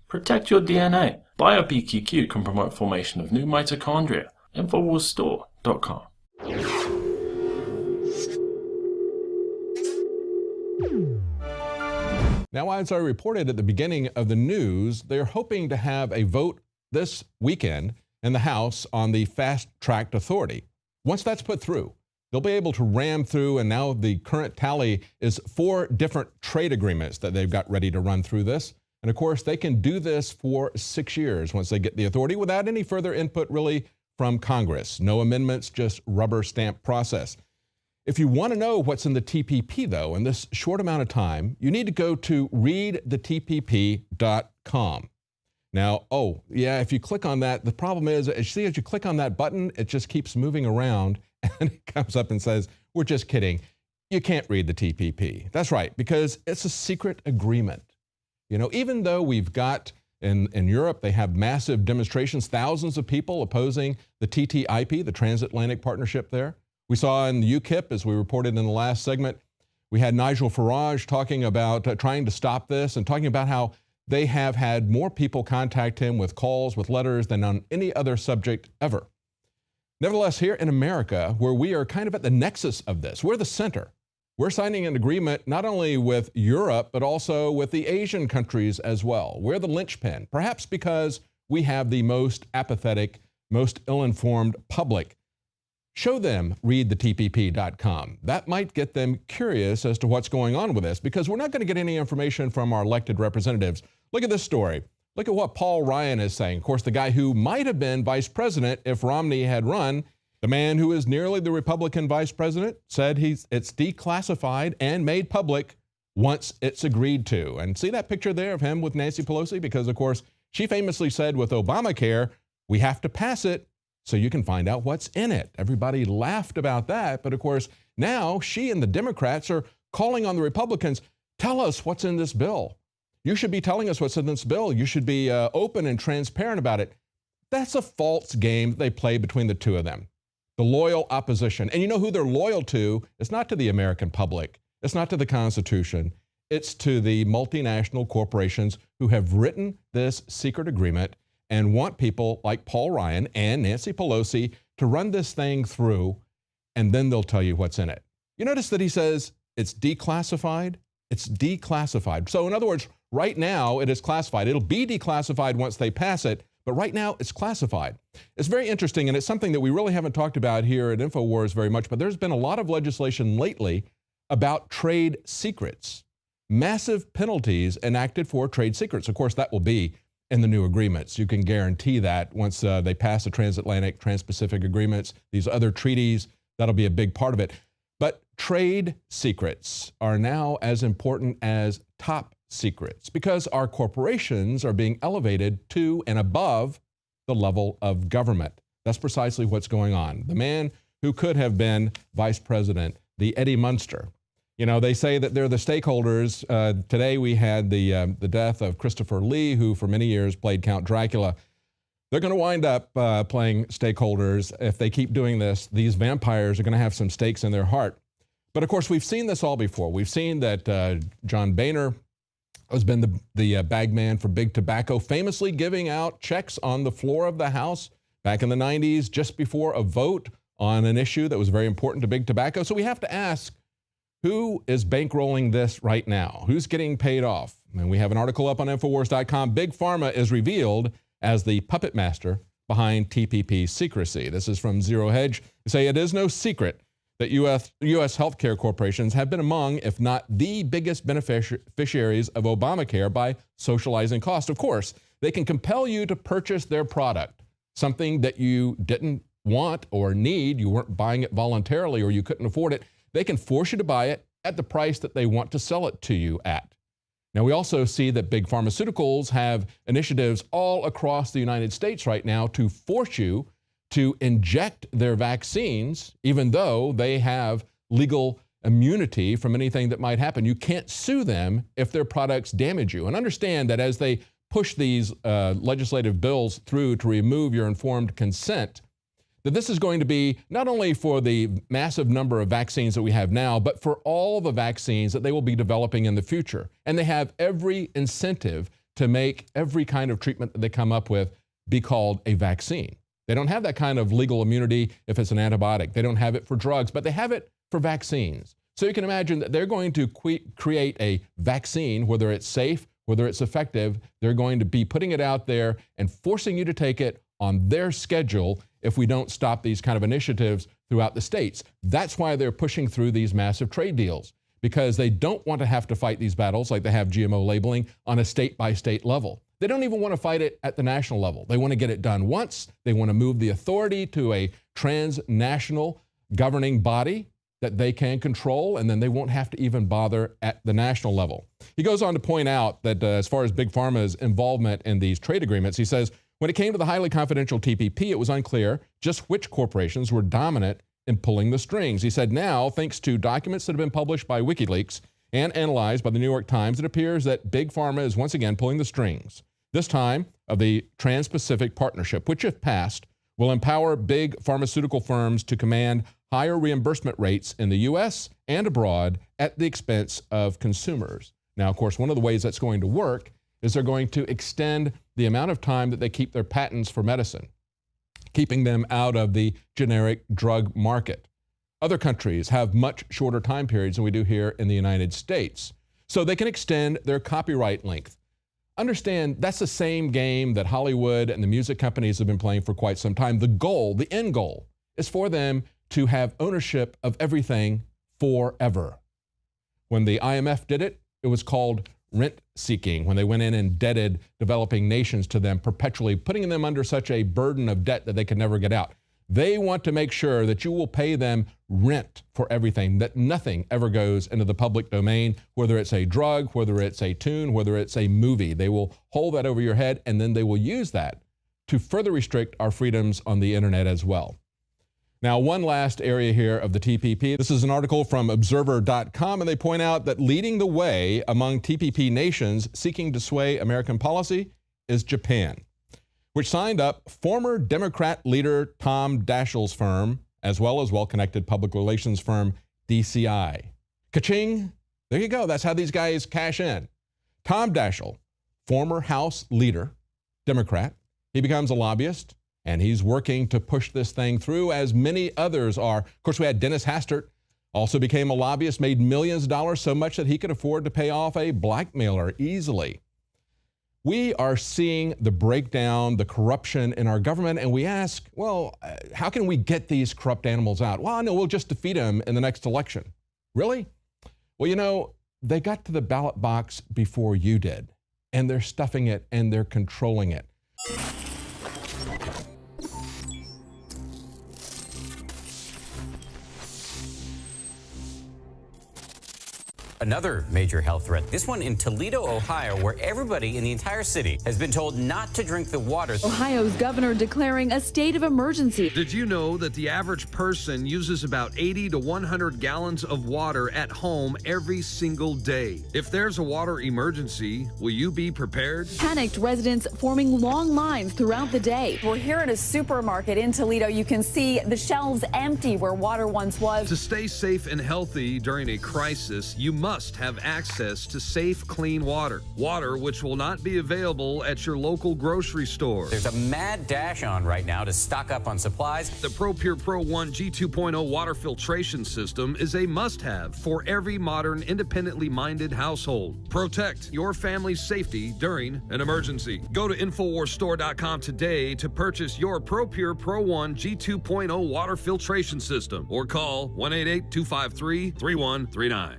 Protect your DNA. BioPQQ can promote formation of new mitochondria. Infowarsstore.com. Now, as I reported at the beginning of the news, they're hoping to have a vote this weekend in the House on the FastTrack authority. Once that's put through, they'll be able to ram through, and now the current tally is 4 different trade agreements that they've got ready to run through this. And of course, they can do this for 6 years once they get the authority without any further input really from Congress. No amendments, just rubber stamp process. If you want to know what's in the TPP, though, in this short amount of time, you need to go to readthetpp.com. Now, if you click on that, the problem is, as you click on that button, it just keeps moving around, and it comes up and says, we're just kidding. You can't read the TPP. That's right, because it's a secret agreement. You know, even though we've got, in Europe, they have massive demonstrations, thousands of people opposing the TTIP, the Transatlantic Partnership there. We saw in the UKIP, as we reported in the last segment, we had Nigel Farage talking about trying to stop this and talking about how they have had more people contact him with calls, with letters than on any other subject ever. Nevertheless, here in America, where we are kind of at the nexus of this, we're the center. We're signing an agreement not only with Europe, but also with the Asian countries as well. We're the linchpin, perhaps because we have the most apathetic, most ill-informed public. Show them readthetpp.com. That might get them curious as to what's going on with this, because we're not going to get any information from our elected representatives. Look at this story. Look at what Paul Ryan is saying. Of course, the guy who might have been vice president if Romney had run, the man who is nearly the Republican vice president, said it's declassified and made public once it's agreed to. And see that picture there of him with Nancy Pelosi? Because, of course, she famously said with Obamacare, we have to pass it so you can find out what's in it. Everybody laughed about that. But, of course, now she and the Democrats are calling on the Republicans, tell us what's in this bill. You should be telling us what's in this bill. You should be open and transparent about it. That's a false game they play between the two of them. The loyal opposition. And you know who they're loyal to? It's not to the American public. It's not to the Constitution. It's to the multinational corporations who have written this secret agreement and want people like Paul Ryan and Nancy Pelosi to run this thing through, and then they'll tell you what's in it. You notice that he says it's declassified? It's declassified. So in other words, right now it is classified. It'll be declassified once they pass it, but right now it's classified. It's very interesting, and it's something that we really haven't talked about here at Infowars very much, but there's been a lot of legislation lately about trade secrets. Massive penalties enacted for trade secrets. Of course, that will be in the new agreements. You can guarantee that once they pass the transatlantic, trans-Pacific agreements, these other treaties, that'll be a big part of it. But trade secrets are now as important as top secrets because our corporations are being elevated to and above the level of government. That's precisely what's going on. The man who could have been vice president, the Eddie Munster. You know, they say that they're the stakeholders. Today we had the death of Christopher Lee, who for many years played Count Dracula. They're going to wind up playing stakeholders. If they keep doing this, these vampires are going to have some stakes in their heart. But of course, we've seen this all before. We've seen that John Boehner has been the bagman for big tobacco, famously giving out checks on the floor of the House back in the 90s, just before a vote on an issue that was very important to big tobacco. So we have to ask, who is bankrolling this right now? Who's getting paid off? And we have an article up on Infowars.com. Big Pharma is revealed as the puppet master behind TPP secrecy. This is from Zero Hedge. They say it is no secret that U.S. healthcare corporations have been among, if not the biggest beneficiaries of Obamacare by socializing cost. Of course, they can compel you to purchase their product, something that you didn't want or need, you weren't buying it voluntarily or you couldn't afford it. They can force you to buy it at the price that they want to sell it to you at. Now, we also see that big pharmaceuticals have initiatives all across the United States right now to force you to inject their vaccines, even though they have legal immunity from anything that might happen. You can't sue them if their products damage you. And understand that as they push these legislative bills through to remove your informed consent, that this is going to be not only for the massive number of vaccines that we have now, but for all the vaccines that they will be developing in the future. And they have every incentive to make every kind of treatment that they come up with be called a vaccine. They don't have that kind of legal immunity if it's an antibiotic. They don't have it for drugs, but they have it for vaccines. So you can imagine that they're going to create a vaccine, whether it's safe, whether it's effective. They're going to be putting it out there and forcing you to take it on their schedule if we don't stop these kind of initiatives throughout the states. That's why they're pushing through these massive trade deals, because they don't want to have to fight these battles like they have GMO labeling on a state-by-state level. They don't even want to fight it at the national level. They want to get it done once. They want to move the authority to a transnational governing body that they can control, and then they won't have to even bother at the national level. He goes on to point out that as far as Big Pharma's involvement in these trade agreements, he says, when it came to the highly confidential TPP, it was unclear just which corporations were dominant in pulling the strings. He said, now, thanks to documents that have been published by WikiLeaks and analyzed by the New York Times, it appears that Big Pharma is once again pulling the strings, this time of the Trans-Pacific Partnership, which, if passed, will empower big pharmaceutical firms to command higher reimbursement rates in the U.S. and abroad at the expense of consumers. Now, of course, one of the ways that's going to work is they're going to extend the amount of time that they keep their patents for medicine, keeping them out of the generic drug market. Other countries have much shorter time periods than we do here in the United States, so they can extend their copyright length. Understand, that's the same game that Hollywood and the music companies have been playing for quite some time. The goal, the end goal, is for them to have ownership of everything forever. When the IMF did it, it was called rent seeking, when they went in and indebted developing nations to them perpetually, putting them under such a burden of debt that they could never get out. They want to make sure that you will pay them rent for everything, that nothing ever goes into the public domain, whether it's a drug, whether it's a tune, whether it's a movie. They will hold that over your head, and then they will use that to further restrict our freedoms on the internet as well. Now, one last area here of the TPP. This is an article from Observer.com, and they point out that leading the way among TPP nations seeking to sway American policy is Japan, which signed up former Democrat leader Tom Daschle's firm, as well as well-connected public relations firm DCI. Ka-ching! There you go. That's how these guys cash in. Tom Daschle, former House leader, Democrat, he becomes a lobbyist, and he's working to push this thing through, as many others are. Of course, we had Dennis Hastert, also became a lobbyist, made millions of dollars, so much that he could afford to pay off a blackmailer easily. We are seeing the breakdown, the corruption in our government, and we ask, well, how can we get these corrupt animals out? Well, no, we'll just defeat them in the next election. Really? Well, you know, they got to the ballot box before you did, and they're stuffing it and they're controlling it. Another major health threat, this one in Toledo, Ohio, where everybody in the entire city has been told not to drink the water. Ohio's governor declaring a state of emergency. Did you know that the average person uses about 80 to 100 gallons of water at home every single day? If there's a water emergency, will you be prepared? Panicked residents forming long lines throughout the day. We're here at a supermarket in Toledo. You can see the shelves empty where water once was. To stay safe and healthy during a crisis, you must have access to safe, clean water. Water which will not be available at your local grocery store. There's a mad dash on right now to stock up on supplies. The ProPure Pro 1 G2.0 water filtration system is a must-have for every modern, independently minded household. Protect your family's safety during an emergency. Go to InfoWarsStore.com today to purchase your ProPure Pro 1 G2.0 water filtration system or call 1-888-253-3139.